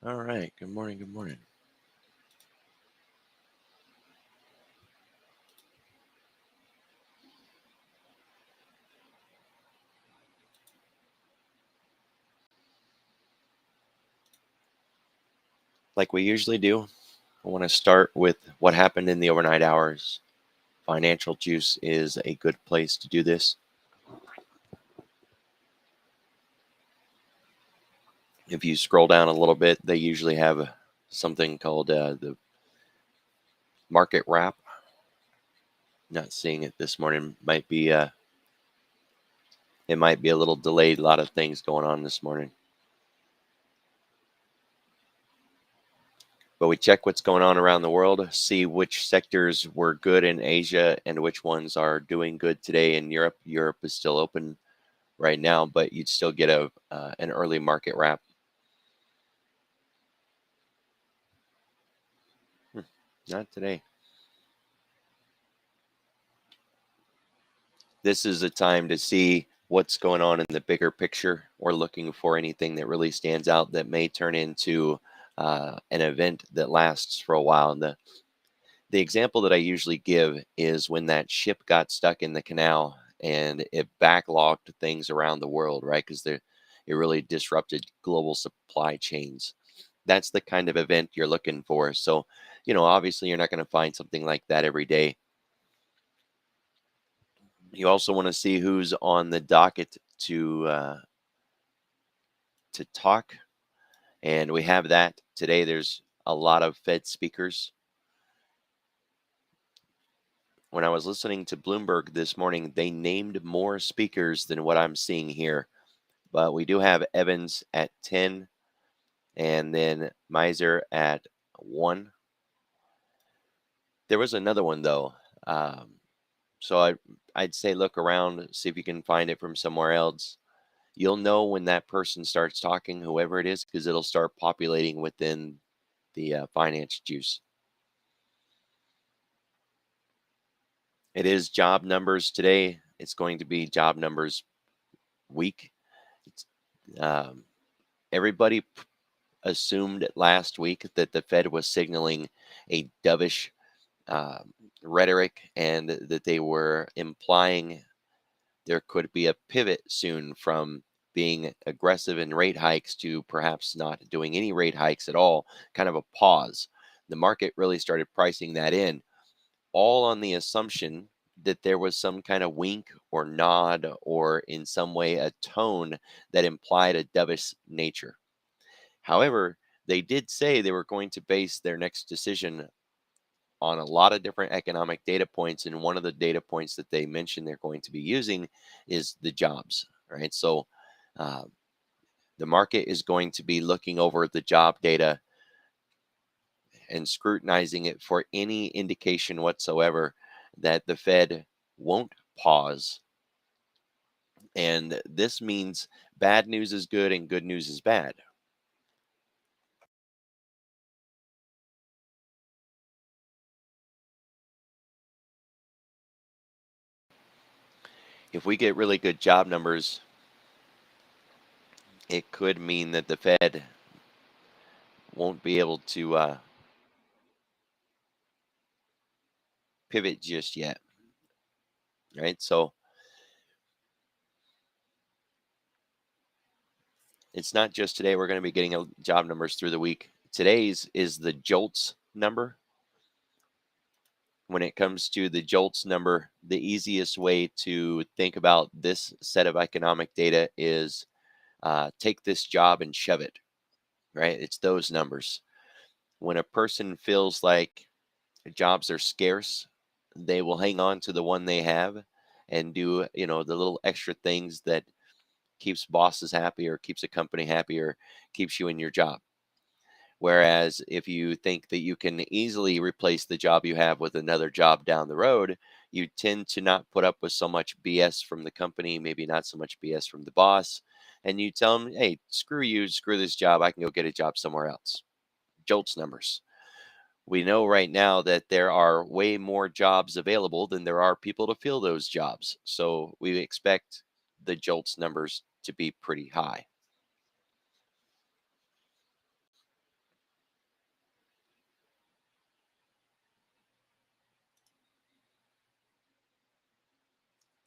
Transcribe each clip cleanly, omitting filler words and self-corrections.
All right. Good morning. Good morning. Like we usually do, I want to start with what happened in the overnight hours. Financial Juice is a good place to do this. If you scroll down a little bit, they usually have something called the market wrap. Not seeing it this morning. Might be it might be a little delayed. A lot of things going on this morning. But we check what's going on around the world, see which sectors were good in Asia and which ones are doing good today in Europe. Europe is still open right now, but you'd still get a an early market wrap. Hmm, not today. This is a time to see what's going on in the bigger picture. We're looking for anything that really stands out that may turn into an event that lasts for a while. And the example that I usually give is when that ship got stuck in the canal and it backlogged things around the world, right? Because it really disrupted global supply chains. That's the kind of event you're looking for. So, obviously you're not going to find something like that every day. You also want to see who's on the docket to talk, and we have that today. There's a lot of Fed speakers. When I was listening to Bloomberg this morning, they named more speakers than what I'm seeing here. But we do have Evans at 10 and then Miser at 1. There was another one though. So I'd say look around, see if you can find it from somewhere else. You'll know when that person starts talking, whoever it is, because it'll start populating within the finance juice. It is job numbers today. It's going to be job numbers week. It's, um, everybody assumed last week that the Fed was signaling a dovish rhetoric and that they were implying there could be a pivot soon from being aggressive in rate hikes to perhaps not doing any rate hikes at all, kind of a pause. The market really started pricing that in, all on the assumption that there was some kind of wink or nod or in some way a tone that implied a dovish nature. However, they did say they were going to base their next decision on a lot of different economic data points. And one of the data points that they mentioned they're going to be using is the jobs, right? So uh, the market is going to be looking over the job data and scrutinizing it for any indication whatsoever that the Fed won't pause. And this means bad news is good and good news is bad. If we get really good job numbers, it could mean that the Fed won't be able to pivot just yet, right? So it's not just today. We're going to be getting job numbers through the week. Today's is the JOLTS number. When it comes to the JOLTS number, the easiest way to think about this set of economic data is take this job and shove it, right? It's those numbers. When a person feels like jobs are scarce, they will hang on to the one they have and do, the little extra things that keeps bosses happy or keeps a company happy or keeps you in your job. Whereas if you think that you can easily replace the job you have with another job down the road, you tend to not put up with so much BS from the company, maybe not so much BS from the boss. And you tell them, hey, screw you, screw this job. I can go get a job somewhere else. JOLTS numbers. We know right now that there are way more jobs available than there are people to fill those jobs. So we expect the JOLTS numbers to be pretty high.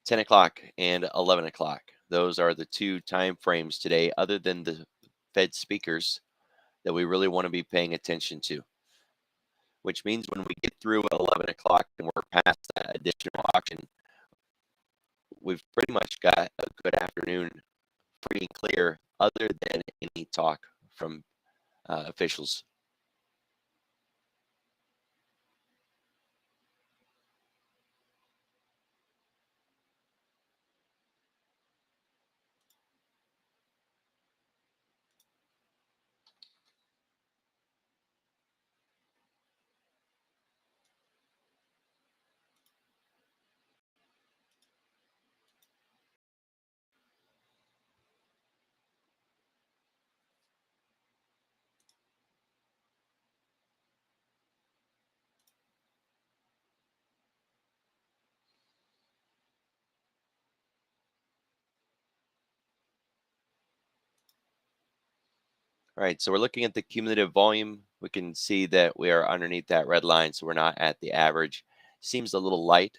10 o'clock and 11 o'clock. Those are the two time frames today, other than the Fed speakers, that we really want to be paying attention to, which means when we get through 11 o'clock and we're past that additional auction, we've pretty much got a good afternoon free and clear, other than any talk from officials. All right, so we're looking at the cumulative volume. We can see that we are underneath that red line, so we're not at the average. Seems a little light,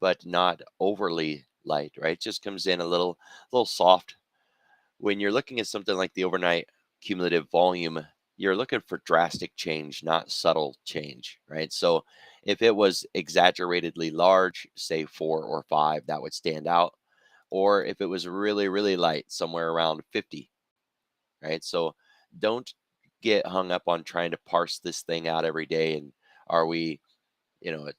but not overly light, right? It just comes in a little soft. When you're looking at something like the overnight cumulative volume, you're looking for drastic change, not subtle change, right? So if it was exaggeratedly large, say 4 or 5, that would stand out. Or if it was really, really light, somewhere around 50, right? So don't get hung up on trying to parse this thing out every day. And are we, at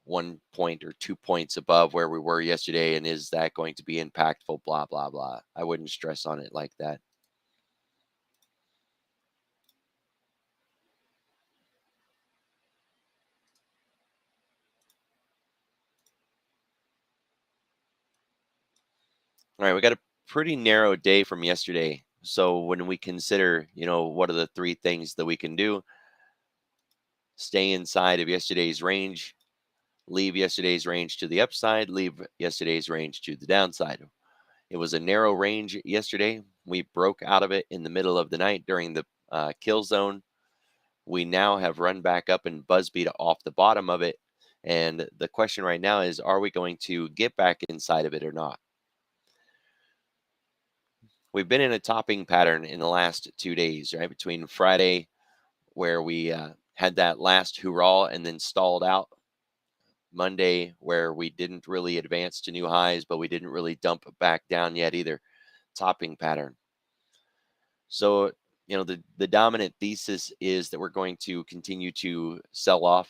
1 point or 2 points above where we were yesterday? And is that going to be impactful? Blah, blah, blah. I wouldn't stress on it like that. All right, we got a pretty narrow day from yesterday. So when we consider, what are the three things that we can do? Stay inside of yesterday's range, leave yesterday's range to the upside, leave yesterday's range to the downside. It was a narrow range yesterday. We broke out of it in the middle of the night during the kill zone. We now have run back up and buzzbeat off the bottom of it. And the question right now is, are we going to get back inside of it or not? We've been in a topping pattern in the last 2 days, right? Between Friday, where we had that last hurrah and then stalled out. Monday, where we didn't really advance to new highs, but we didn't really dump back down yet either. Topping pattern. So, the dominant thesis is that we're going to continue to sell off,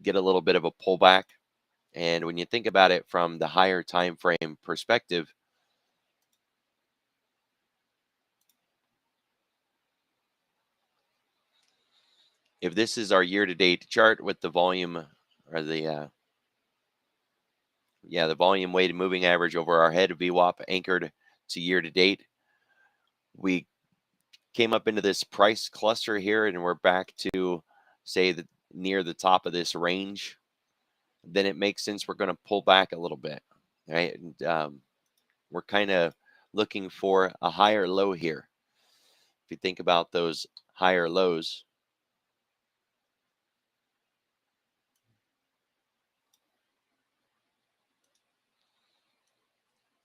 get a little bit of a pullback. And when you think about it from the higher time frame perspective, if this is our year-to-date chart with the volume or the volume weighted moving average over our head VWAP anchored to year-to-date, we came up into this price cluster here and we're back to, say, near the top of this range, then it makes sense we're going to pull back a little bit, right? And we're kind of looking for a higher low here. If you think about those higher lows,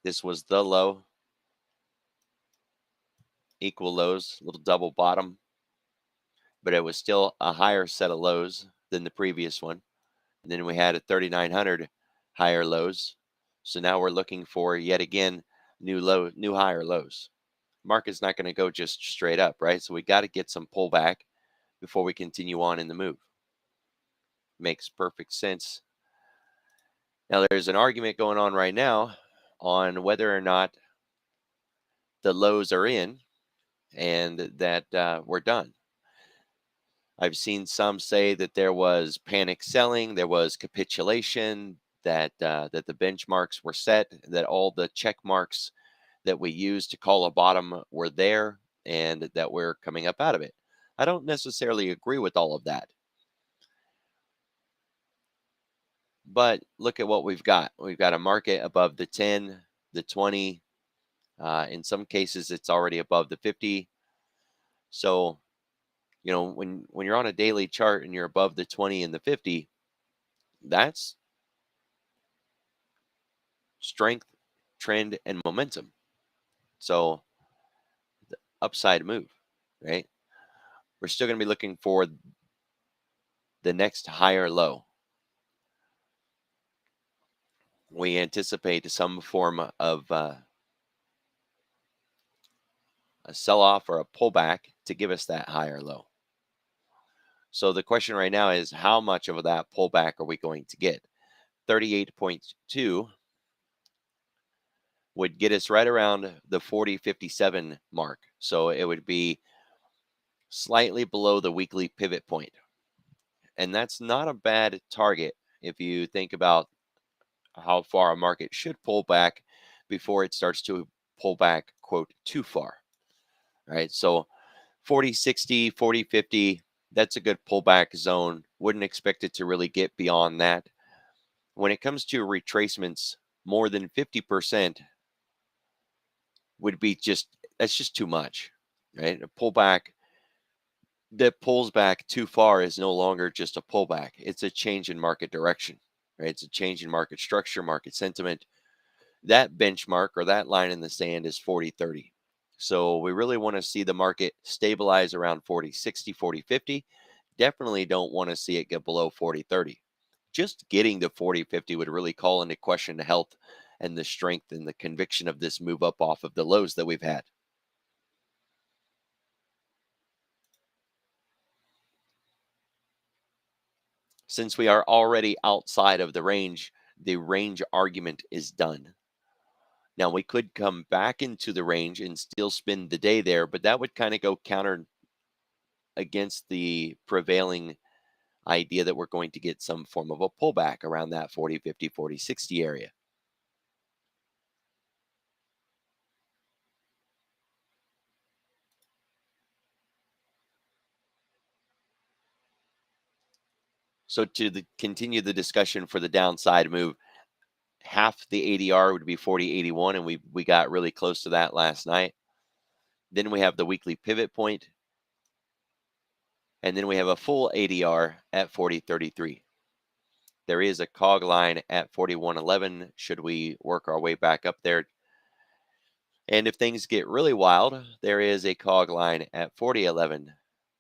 this was the low, equal lows, little double bottom, but it was still a higher set of lows than the previous one. And then we had a 3,900 higher lows. So now we're looking for, yet again, new higher lows. Market's not going to go just straight up, right? So we got to get some pullback before we continue on in the move. Makes perfect sense. Now there's an argument going on right now on whether or not the lows are in and that we're done. I've seen some say that there was panic selling, there was capitulation, that the benchmarks were set, that all the check marks that we used to call a bottom were there, and that we're coming up out of it. I don't necessarily agree with all of that. But look at what we've got. We've got a market above the 10, the 20. In some cases, it's already above the 50. So, when you're on a daily chart and you're above the 20 and the 50, that's strength, trend, and momentum. So the upside move, right? We're still going to be looking for the next higher low. We anticipate some form of a sell-off or a pullback to give us that higher low. So the question right now is, how much of that pullback are we going to get? 38.2 would get us right around the 40.57 mark. So it would be slightly below the weekly pivot point. And that's not a bad target if you think about how far a market should pull back before it starts to pull back, quote, too far. Right? So 40.60, 40.50, that's a good pullback zone. Wouldn't expect it to really get beyond that. When it comes to retracements, more than 50% would be that's just too much, right? A pullback that pulls back too far is no longer just a pullback. It's a change in market direction, right? It's a change in market structure, market sentiment. That benchmark or that line in the sand is 40.30. So we really want to see the market stabilize around 40.60, 40.50. Definitely don't want to see it get below 40.30. Just getting to 40.50 would really call into question the health and the strength and the conviction of this move up off of the lows that we've had. Since we are already outside of the range argument is done. Now we could come back into the range and still spend the day there, but that would kind of go counter against the prevailing idea that we're going to get some form of a pullback around that 40.50, 40.60 area. So to continue the discussion for the downside move, half the ADR would be 40.81, and we got really close to that last night. Then we have the weekly pivot point, and then we have a full ADR at 40.33. There is a cog line at 41.11 should we work our way back up there. And if things get really wild, there is a cog line at 40.11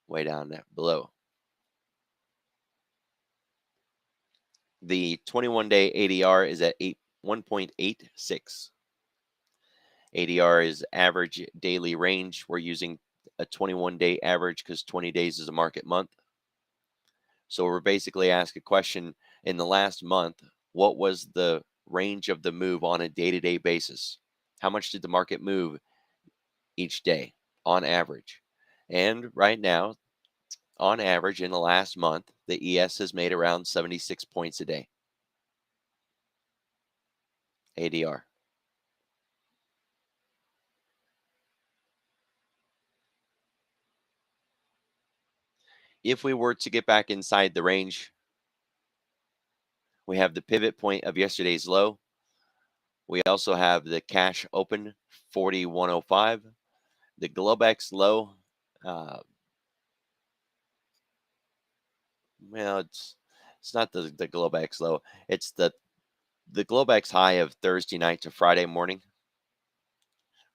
way down below. The 21-day ADR is at 1.86. ADR is average daily range. We're using a 21-day average because 20 days is a market month. So we're basically asking a question in the last month, what was the range of the move on a day-to-day basis? How much did the market move each day on average? And right now, on average in the last month, the ES has made around 76 points a day. ADR. If we were to get back inside the range, we have the pivot point of yesterday's low. We also have the cash open 41.05, the Globex low. Well, it's not the Globex low. It's the Globex high of Thursday night to Friday morning,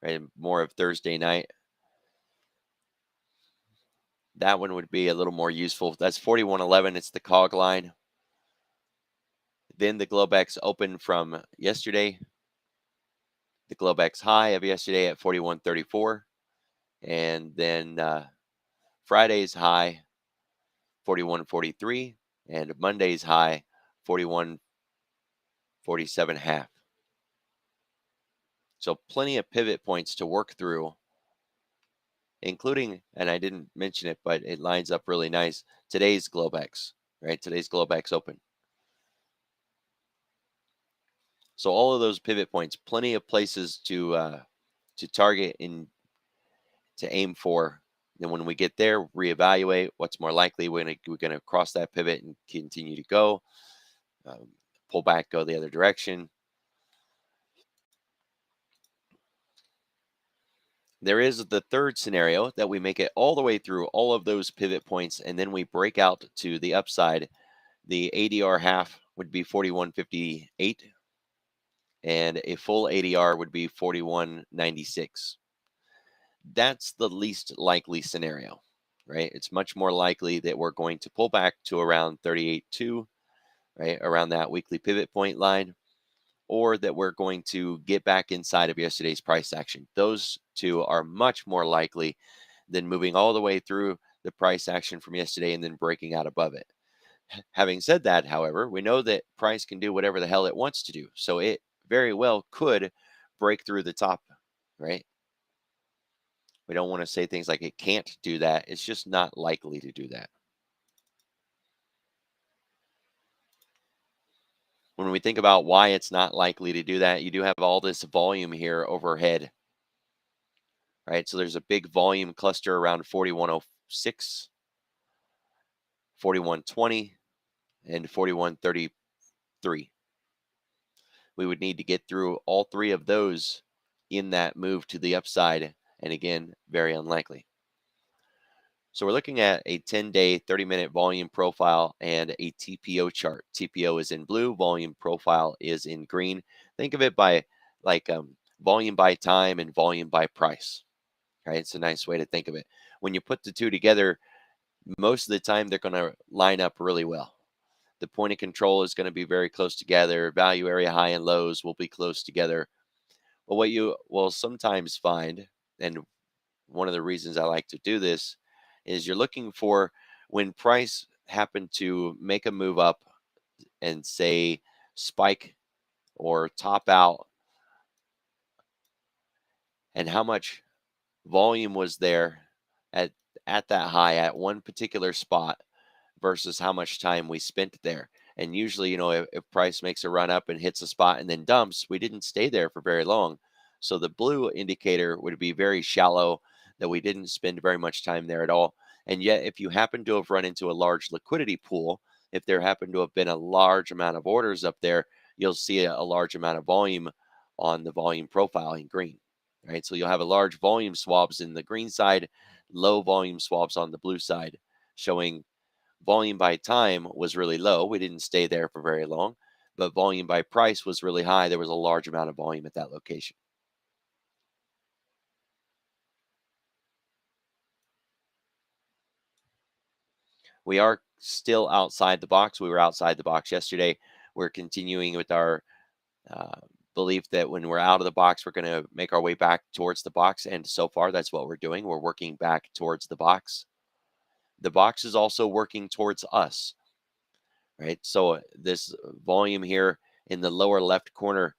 right? More of Thursday night. That one would be a little more useful. That's 41.11. It's the cog line. Then the Globex open from yesterday. The Globex high of yesterday at 41.34. And then Friday's high, 41.43. And Monday's high, 41.47.5. So plenty of pivot points to work through, including, and I didn't mention it, but it lines up really nice, today's Globex, right? Today's Globex open. So all of those pivot points, plenty of places to target and to aim for. Then when we get there, reevaluate what's more likely. We're gonna cross that pivot and continue to go, pull back, go the other direction. There is the third scenario that we make it all the way through all of those pivot points, and then we break out to the upside. The ADR half would be 41.58. and a full ADR would be 41.96. That's the least likely scenario, right? It's much more likely that we're going to pull back to around 38.2, right? Around that weekly pivot point line, or that we're going to get back inside of yesterday's price action. Those two are much more likely than moving all the way through the price action from yesterday and then breaking out above it. Having said that, however, we know that price can do whatever the hell it wants to do. So it very well could break through the top, right? We don't want to say things like it can't do that. It's just not likely to do that. When we think about why it's not likely to do that, you do have all this volume here overhead, right? So there's a big volume cluster around 4106, 4120, and 4133. We would need to get through all three of those in that move to the upside. And again, very unlikely. So we're looking at a 10-day, 30-minute volume profile and a TPO chart. TPO is in blue, volume profile is in green. Think of it by like volume by time and volume by price, right? It's a nice way to think of it. When you put the two together, most of the time they're going to line up really well. The point of control is going to be very close together. Value area high and lows will be close together. But what you will sometimes find, and one of the reasons I like to do this, is you're looking for when price happened to make a move up and say spike or top out, and how much volume was there at that high at one particular spot versus how much time we spent there. And usually, if price makes a run up and hits a spot and then dumps, we didn't stay there for very long. So the blue indicator would be very shallow, that we didn't spend very much time there at all. And yet, if you happen to have run into a large liquidity pool, if there happened to have been a large amount of orders up there, you'll see a large amount of volume on the volume profile in green, right? So you'll have a large volume swaps in the green side, low volume swaps on the blue side, showing volume by time was really low. We didn't stay there for very long, but volume by price was really high. There was a large amount of volume at that location. We are still outside the box. We were outside the box yesterday. We're continuing with our uh, belief that when we're out of the box, we're going to make our way back towards the box. And so far, that's what we're doing. We're working back towards the box. The box is also working towards us, right? So this volume here in the lower left corner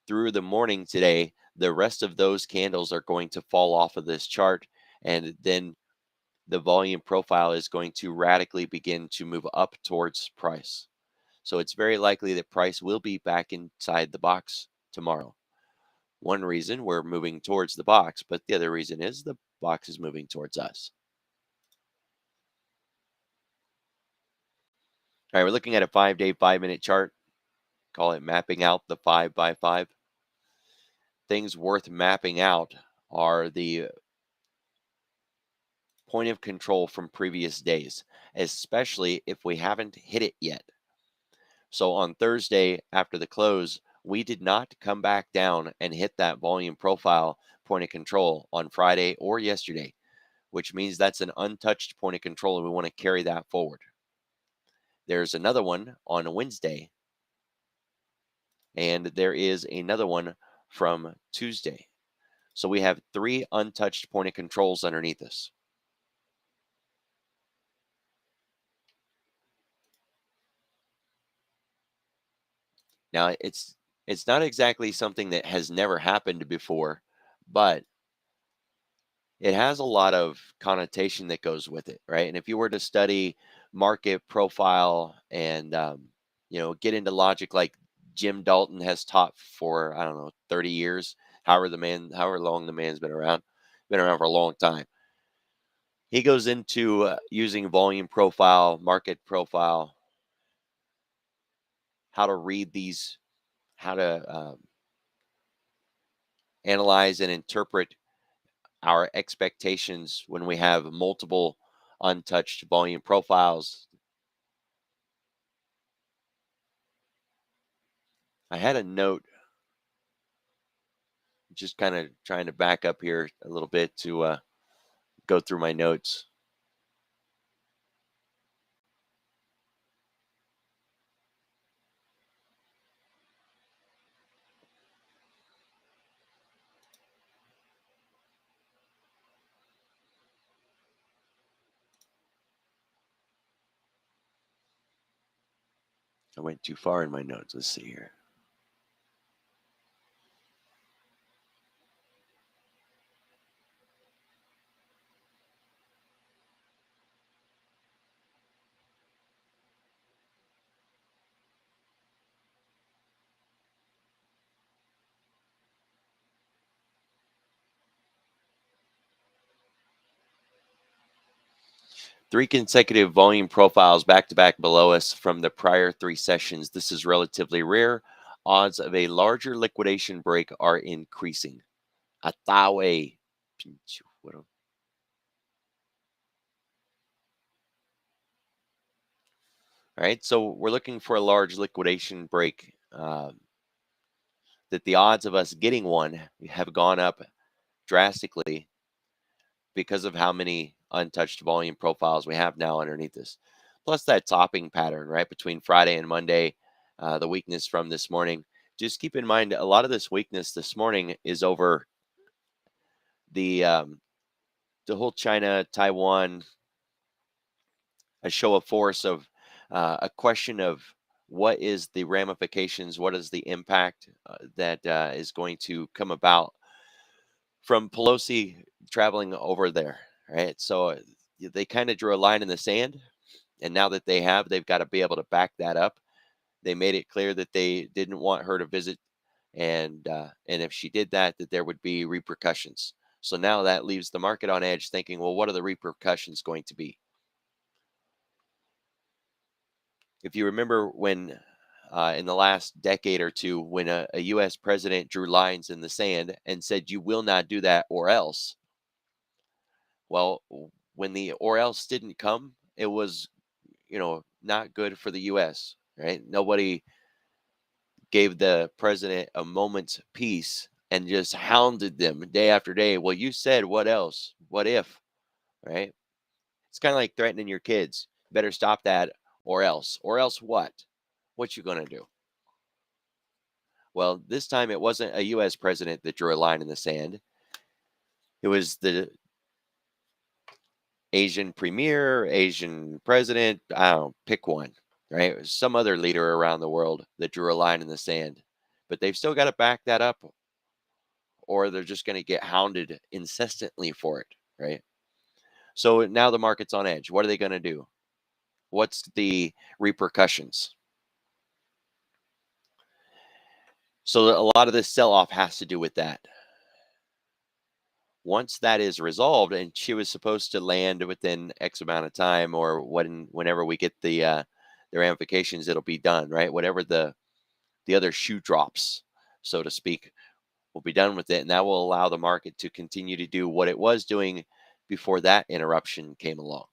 through the morning today, the rest of those candles are going to fall off of this chart. And then the volume profile is going to radically begin to move up towards price. So it's very likely that price will be back inside the box tomorrow. One reason we're moving towards the box, but the other reason is the box is moving towards us. All right, we're looking at a 5-day, 5-minute chart. Call it mapping out the 5x5. Things worth mapping out are the point of control from previous days, especially if we haven't hit it yet. So on Thursday after the close, we did not come back down and hit that volume profile point of control on Friday or yesterday, which means that's an untouched point of control, and we want to carry that forward. There's another one on Wednesday, and there is another one from Tuesday. So we have 3 untouched point of controls underneath us. Now, it's not exactly something that has never happened before, but it has a lot of connotation that goes with it, right? And if you were to study market profile and get into logic like Jim Dalton has taught for, I don't know, 30 years, however long the man's been around for a long time. He goes into using volume profile, market profile, how to read these, how to analyze and interpret our expectations when we have multiple untouched volume profiles. I had a note, just kind of trying to back up here a little bit to go through my notes. I went too far in my notes. Let's see here. Three consecutive volume profiles back to back below us from the prior three sessions. This is relatively rare. Odds of a larger liquidation break are increasing. Atawe. All right, so we're looking for a large liquidation break. That the odds of us getting one have gone up drastically because of how many untouched volume profiles we have now underneath this. Plus that topping pattern, right, between Friday and Monday, the weakness from this morning. Just keep in mind, a lot of this weakness this morning is over the the whole China, Taiwan, a show of force of a question of what is the ramifications, what is the impact that is going to come about from Pelosi traveling over there, right? So they kind of drew a line in the sand, and now that they have, they've got to be able to back that up. They made it clear that they didn't want her to visit, and if she did that, that there would be repercussions. So now that leaves the market on edge, thinking, well, what are the repercussions going to be? If you remember when in the last decade or two, when a U.S. president drew lines in the sand and said, "You will not do that, or else." Well, when the or else didn't come, it was, not good for the US, right? Nobody gave the president a moment's peace and just hounded them day after day. Well, you said what else? What if, right? It's kind of like threatening your kids. Better stop that or else. Or else what? What you going to do? Well, this time it wasn't a US president that drew a line in the sand. It was the Asian premier, Asian president, I don't know, pick one, right? Some other leader around the world that drew a line in the sand. But they've still got to back that up, or they're just going to get hounded incessantly for it, right? So now the market's on edge. What are they going to do? What's the repercussions? So a lot of this sell off has to do with that. Once that is resolved, and she was supposed to land within X amount of time, or whenever we get the ramifications, it'll be done, right? Whatever the other shoe drops, so to speak, will be done with it, and that will allow the market to continue to do what it was doing before that interruption came along.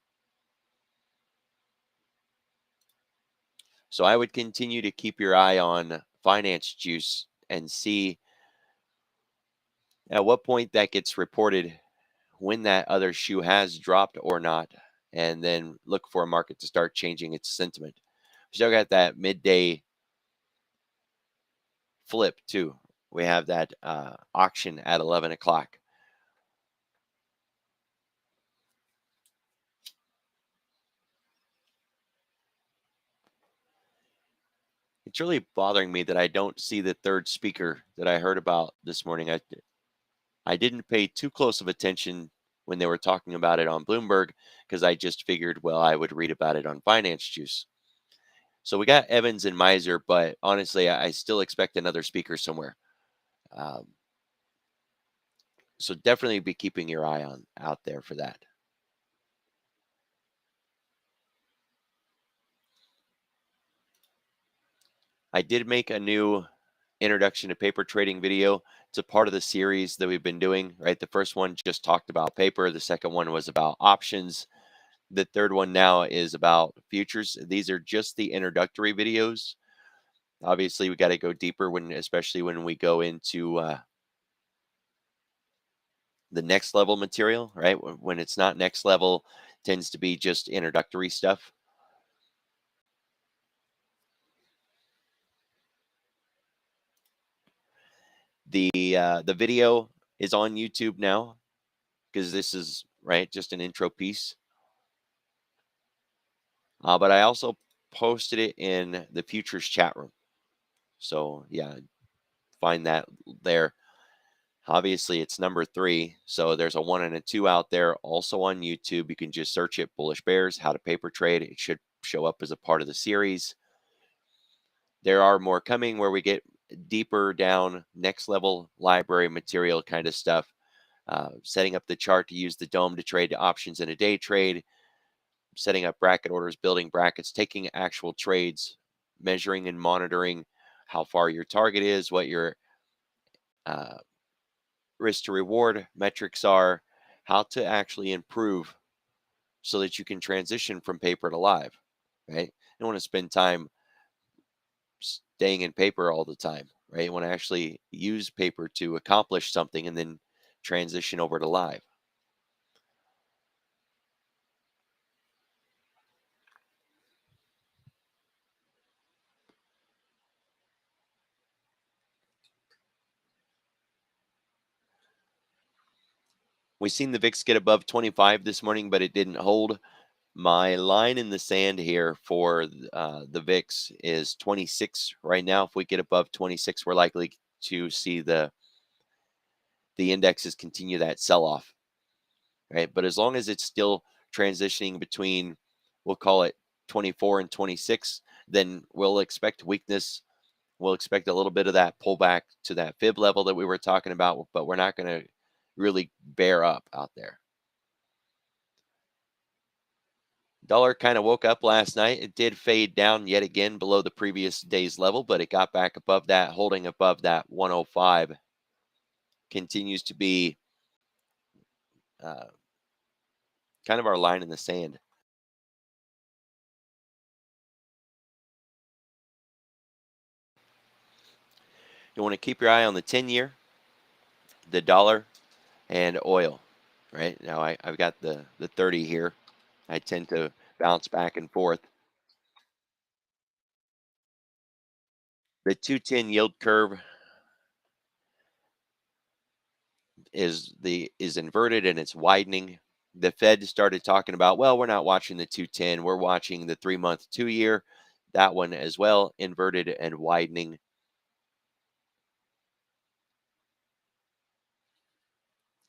So I would continue to keep your eye on finance juice and see at what point that gets reported, when that other shoe has dropped or not, and then look for a market to start changing its sentiment. We still got that midday flip too. We have that auction at 11 o'clock. It's really bothering me that I don't see the third speaker that I heard about this morning. I didn't pay too close of attention when they were talking about it on Bloomberg, because I just figured, well, I would read about it on Finance Juice. So we got Evans and Miser, but honestly, I still expect another speaker somewhere. Um, so definitely be keeping your eye on out there for that. I did make a new introduction to paper trading video. It's a part of the series that we've been doing, right? The first one just talked about paper. The second one was about options. The third one now is about futures. These are just the introductory videos. Obviously, we got to go deeper especially when we go into the next level material, right? When it's not next level, tends to be just introductory stuff. The video is on YouTube now because this is right just an intro piece. But I also posted it in the futures chat room. So yeah, find that there. Obviously, it's number 3. So there's a 1 and a 2 out there also on YouTube. You can just search it, Bullish Bears, how to paper trade. It should show up as a part of the series. There are more coming where we get deeper down, next level library material kind of stuff. Setting up the chart to use the dome to trade options in a day trade, setting up bracket orders, building brackets, taking actual trades, measuring and monitoring how far your target is, what your uh, risk to reward metrics are, how to actually improve so that you can transition from paper to live, right? You don't want to spend time staying in paper all the time, right? You want to actually use paper to accomplish something and then transition over to live. We've seen the VIX get above 25 this morning, but it didn't hold. My line in the sand here for the VIX is 26 right now. If we get above 26, we're likely to see the indexes continue that sell-off, right? But as long as it's still transitioning between, we'll call it 24 and 26, then we'll expect weakness. We'll expect a little bit of that pullback to that fib level that we were talking about, but we're not going to really bear up out there. Dollar kind of woke up last night. It did fade down yet again below the previous day's level, but it got back above that, holding above that 105. Continues to be uh, kind of our line in the sand. You want to keep your eye on the 10-year, the dollar, and oil. Right now, I've got the 30 here. I tend to bounce back and forth. The 210 yield curve is inverted and it's widening. The Fed started talking about, well, we're not watching the 210, we're watching the 3-month, 2-year. That one as well, inverted and widening.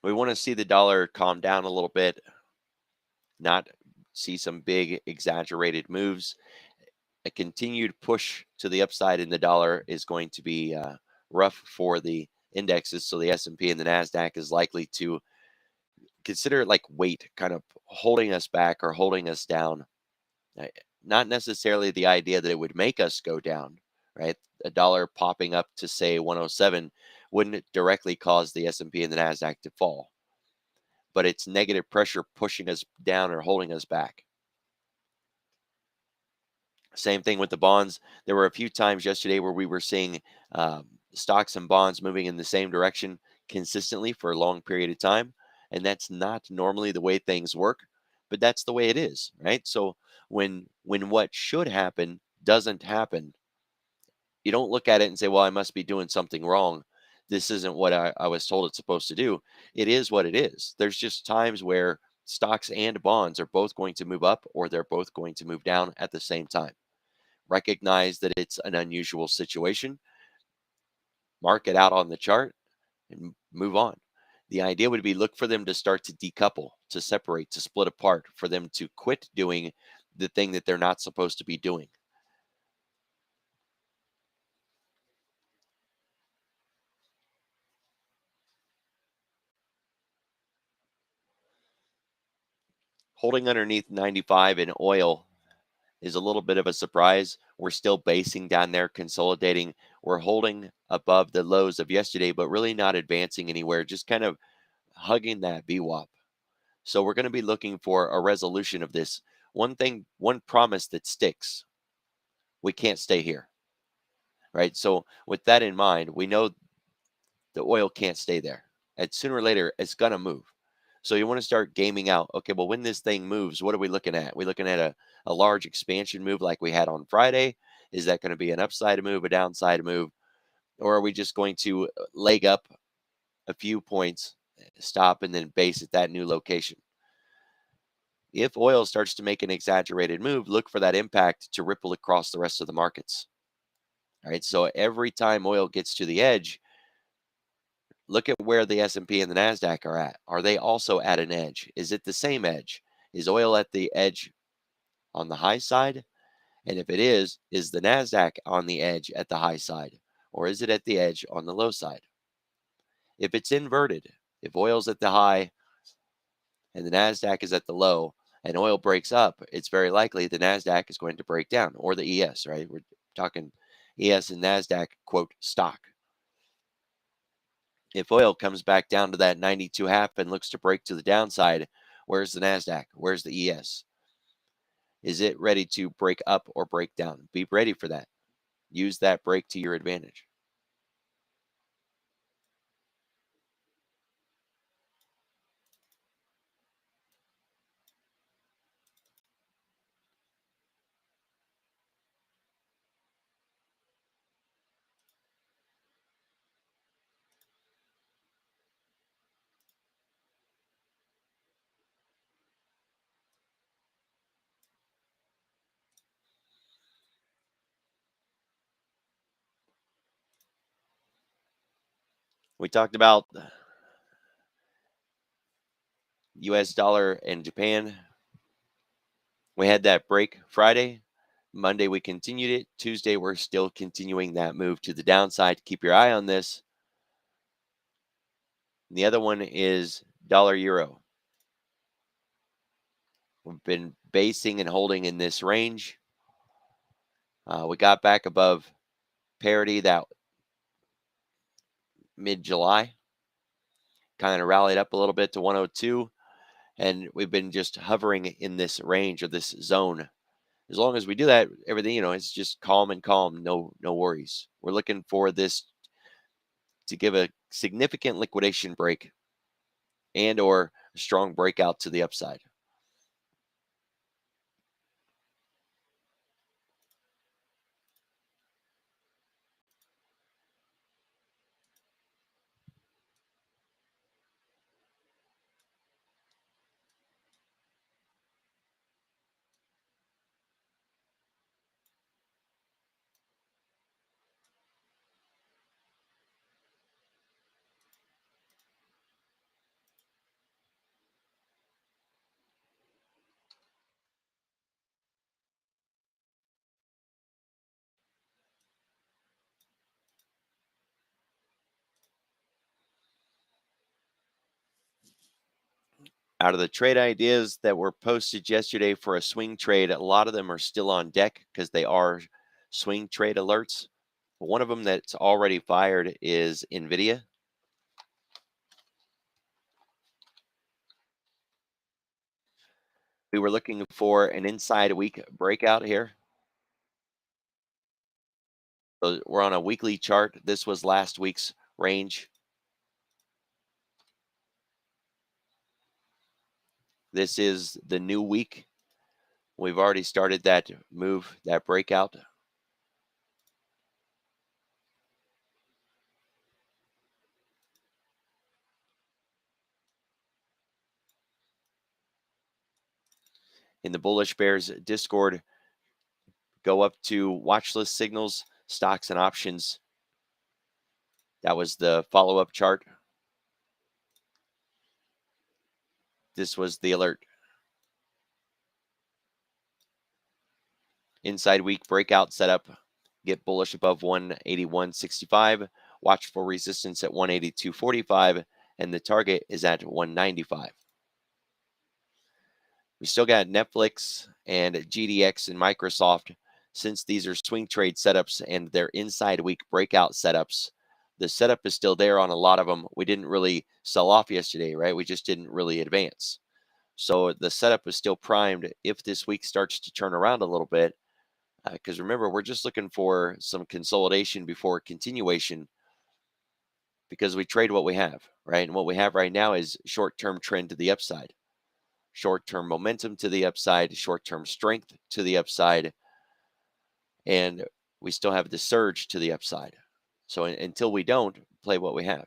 We want to see the dollar calm down a little bit, not see some big exaggerated moves. A continued push to the upside in the dollar is going to be rough for the indexes. So the S&P and the NASDAQ is likely to consider it like weight, kind of holding us back or holding us down. Uh, Not necessarily the idea that it would make us go down, right? A dollar popping up to say 107 wouldn't directly cause the S&P and the NASDAQ to fall, but it's negative pressure pushing us down or holding us back. Same thing with the bonds. There were a few times yesterday where we were seeing stocks and bonds moving in the same direction consistently for a long period of time. And that's not normally the way things work, but that's the way it is, right? So when what should happen doesn't happen, you don't look at it and say, well, I must be doing something wrong. This isn't what I was told it's supposed to do. It is what it is. There's just times where stocks and bonds are both going to move up or they're both going to move down at the same time. Recognize that it's an unusual situation, mark it out on the chart, and move on. The idea would be look for them to start to decouple, to separate, to split apart, for them to quit doing the thing that they're not supposed to be doing. Holding underneath 95 in oil is a little bit of a surprise. We're still basing down there, consolidating. We're holding above the lows of yesterday, but really not advancing anywhere, just kind of hugging that VWAP. So we're going to be looking for a resolution of this. One thing, one promise that sticks. We can't stay here. right? So with that in mind, we know the oil can't stay there. And sooner or later, it's going to move. So you want to start gaming out. Okay, well, when this thing moves, what are we looking at? We looking at a large expansion move like we had on Friday? Is that going to be an upside move, a downside move? Or are we just going to leg up a few points, stop, and then base at that new location? If oil starts to make an exaggerated move, look for that impact to ripple across the rest of the markets. All right. So every time oil gets to the edge, look at where the S&P and the NASDAQ are at. Are they also at an edge? Is it the same edge? Is oil at the edge on the high side? And if it is the NASDAQ on the edge at the high side? Or is it at the edge on the low side? If it's inverted, if oil's at the high and the NASDAQ is at the low and oil breaks up, it's very likely the NASDAQ is going to break down, or the ES, right? We're talking ES and NASDAQ, quote, stock. If oil comes back down to that 92.5 and looks to break to the downside, where's the NASDAQ? Where's the ES? Is it ready to break up or break down? Be ready for that. Use that break to your advantage. We talked about US dollar and Japan. We had that break Friday. Monday, we continued it. Tuesday, we're still continuing that move to the downside. Keep your eye on this. And the other one is dollar euro. We've been basing and holding in this range. We got back above parity that mid-July, kind of rallied up a little bit to 102, and we've been just hovering in this range or this zone. As long as we do that, everything, it's just calm and calm, no worries. We're looking for this to give a significant liquidation break and or a strong breakout to the upside. Out of the trade ideas that were posted yesterday for a swing trade, a lot of them are still on deck because they are swing trade alerts. One of them that's already fired is NVIDIA. We were looking for an inside week breakout here. So we're on a weekly chart. This was last week's range. This is the new week. We've already started that move, that breakout. In the Bullish Bears Discord, go up to watch list signals, stocks and options. That was the follow-up chart. This was the alert. Inside week breakout setup. Get bullish above 181.65. Watch for resistance at 182.45. And the target is at 195. We still got Netflix and GDX and Microsoft. Since these are swing trade setups and they're inside week breakout setups, the setup is still there on a lot of them. We didn't really sell off yesterday, right? We just didn't really advance. So the setup is still primed. If this week starts to turn around a little bit, Because remember, we're just looking for some consolidation before continuation because we trade what we have, right? And what we have right now is short-term trend to the upside, short-term momentum to the upside, short-term strength to the upside, and we still have the surge to the upside. So until we don't, play what we have.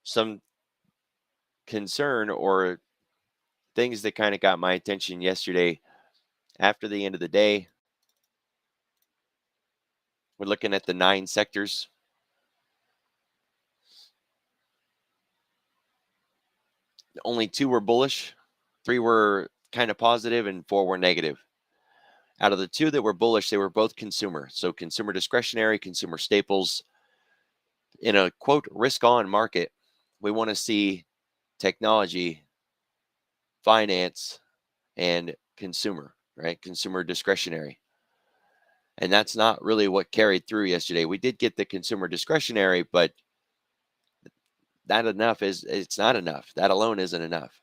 Some concern or things that kind of got my attention yesterday after the end of the day. We're looking at the 9 sectors. Only 2 were bullish, 3 were kind of positive, and 4 were negative. Out of the 2 that were bullish, they were both consumer. So consumer discretionary, consumer staples. In a quote risk on market, we want to see technology, finance, and consumer, right? Consumer discretionary. And that's not really what carried through yesterday. We did get the consumer discretionary, but that enough is it's not enough. That alone isn't enough.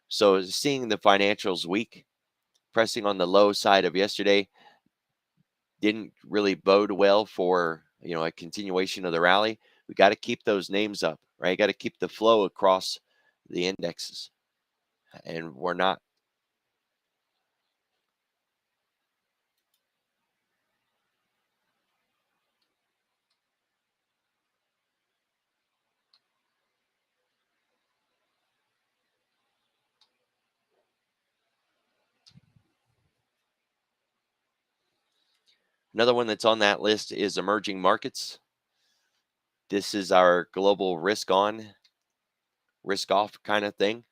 So seeing the financials weak, pressing on the low side of yesterday didn't really bode well for, a continuation of the rally. We got to keep those names up, right? Got to keep the flow across the indexes. And we're not. Another one that's on that list is emerging markets. This is our global risk on, risk off kind of thing.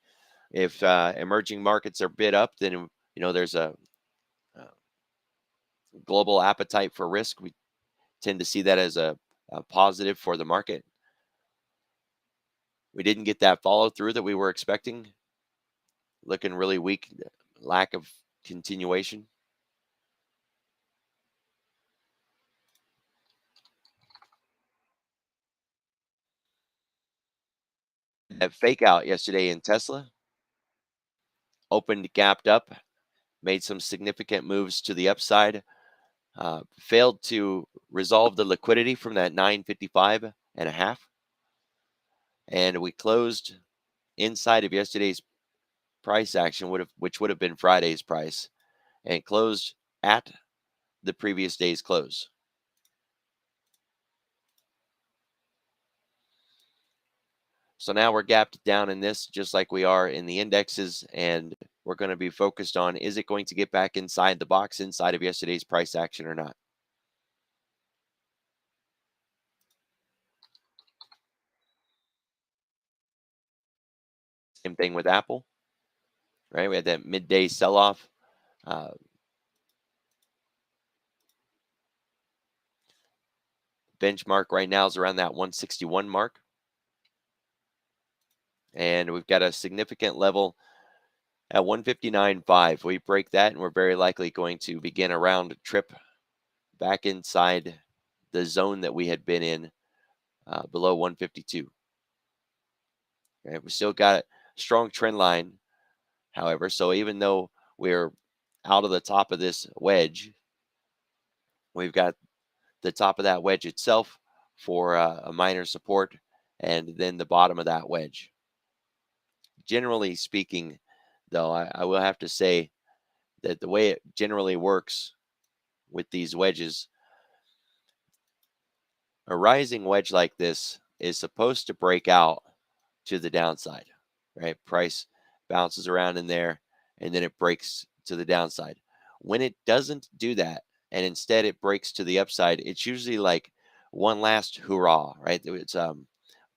If emerging markets are bid up, then there's a global appetite for risk. We tend to see that as a positive for the market. We didn't get that follow through that we were expecting. Looking really weak, lack of continuation. That fake out yesterday in Tesla opened, gapped up, made some significant moves to the upside, failed to resolve the liquidity from that 955 and a half. And we closed inside of yesterday's price action, which would have been Friday's price, and closed at the previous day's close. So now we're gapped down in this just like we are in the indexes, and we're going to be focused on, is it going to get back inside the box inside of yesterday's price action or not? Same thing with Apple, right? We had that midday sell-off. Uh, benchmark right now is around that 161 mark. And we've got a significant level at 159.5. We break that, and we're very likely going to begin a round trip back inside the zone that we had been in below 152. Right? We still got a strong trend line, however. So even though we're out of the top of this wedge, we've got the top of that wedge itself for a minor support, and then the bottom of that wedge. Generally speaking, though, I will have to say that the way it generally works with these wedges. A rising wedge like this is supposed to break out to the downside, right? Price bounces around in there and then it breaks to the downside. When it doesn't do that and instead it breaks to the upside, it's usually like one last hurrah, right? It's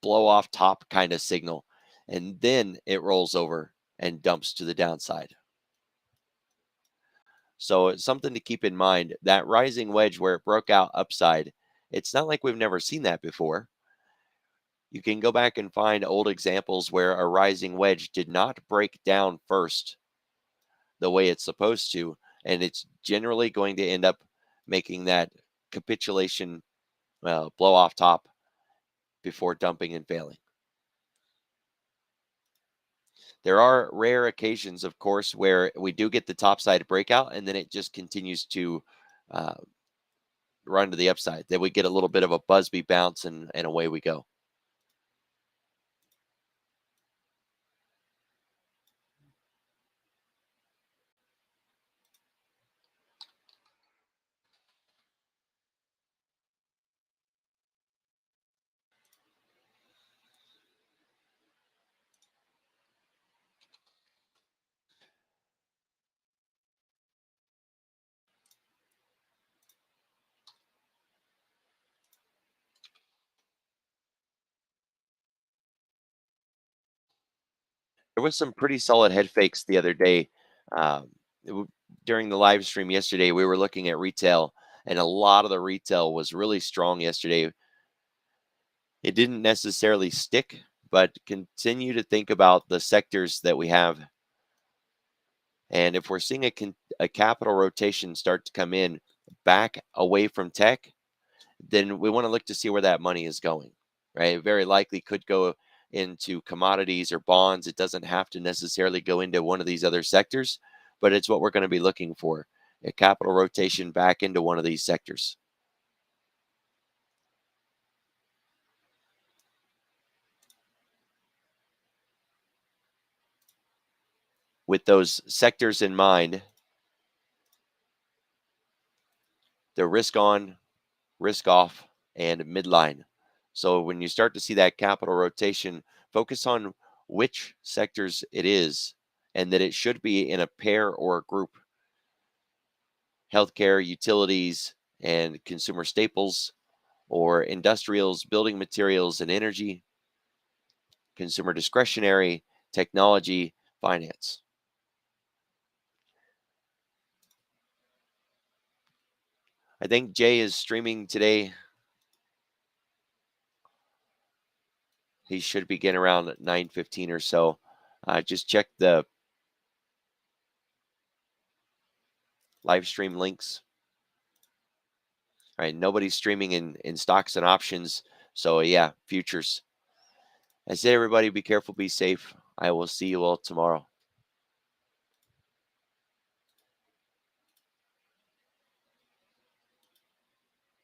blow off top kind of signal. And then it rolls over and dumps to the downside. So it's something to keep in mind. That rising wedge where it broke out upside, it's not like we've never seen that before. You can go back and find old examples where a rising wedge did not break down first the way it's supposed to, and it's generally going to end up making that capitulation blow off top before dumping and failing. There are rare occasions, of course, where we do get the topside breakout and then it just continues to uh, run to the upside. Then we get a little bit of a Busby bounce and away we go. There was some pretty solid head fakes the other day. Um, During the live stream yesterday, we were looking at retail, and a lot of the retail was really strong yesterday. It didn't necessarily stick, but continue to think about the sectors that we have. And if we're seeing a capital rotation start to come in back away from tech, then we want to look to see where that money is going, right? It very likely could go into commodities or bonds. It doesn't have to necessarily go into one of these other sectors, but it's what we're going to be looking for, a capital rotation back into one of these sectors. With those sectors in mind, the risk on, risk off, and midline. So when you start to see that capital rotation, focus on which sectors it is and that it should be in a pair or a group. Healthcare, utilities, and consumer staples, or industrials, building materials and energy, consumer discretionary, technology, finance. I think Jay is streaming today. He should begin around 9:15 or so. Just check the live stream links. All right, nobody's streaming in stocks and options. So yeah, futures. I say everybody be careful, be safe. I will see you all tomorrow.